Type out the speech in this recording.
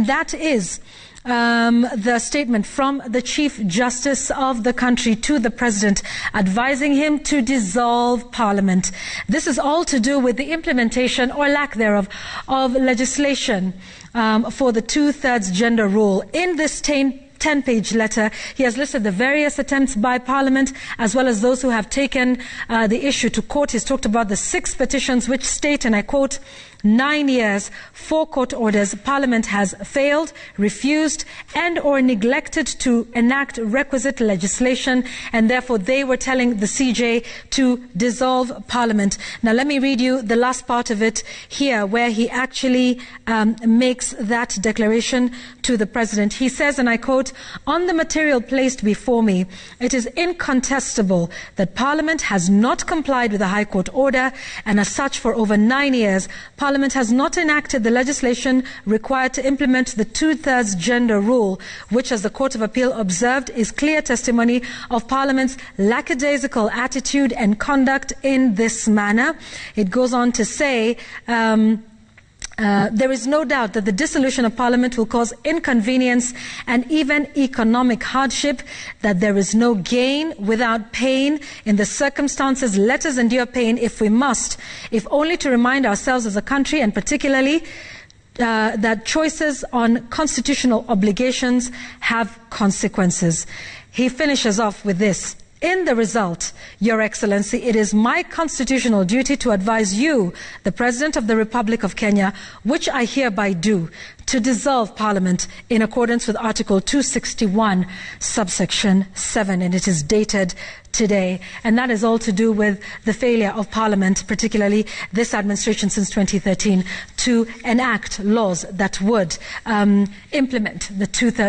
That is the statement from the Chief Justice of the country to the President, advising him to dissolve Parliament. This is all to do with the implementation or lack thereof of legislation for the two-thirds gender rule. In this 10-page letter, he has listed the various attempts by Parliament as well as those who have taken the issue to court. He's talked about the 6 petitions which state, and I quote, 9 years, 4 court orders, Parliament has failed, refused and or neglected to enact requisite legislation, and therefore they were telling the CJ to dissolve Parliament. Now let me read you the last part of it here, where he actually makes that declaration to the President. He says, and I quote, "On the material placed before me, it is incontestable that Parliament has not complied with the High Court order, and as such for over 9 years, Parliament has not enacted the legislation required to implement the two-thirds gender rule, which, as the Court of Appeal observed, is clear testimony of Parliament's lackadaisical attitude and conduct in this manner." It goes on to say, there is no doubt that the dissolution of Parliament will cause inconvenience and even economic hardship, that there is no gain without pain. In the circumstances, let us endure pain if we must, if only to remind ourselves as a country, and particularly that choices on constitutional obligations have consequences. He finishes off with this. "In the result, Your Excellency, it is my constitutional duty to advise you, the President of the Republic of Kenya, which I hereby do, to dissolve Parliament in accordance with Article 261, subsection 7, and it is dated today." And that is all to do with the failure of Parliament, particularly this administration since 2013, to enact laws that would implement the two-thirds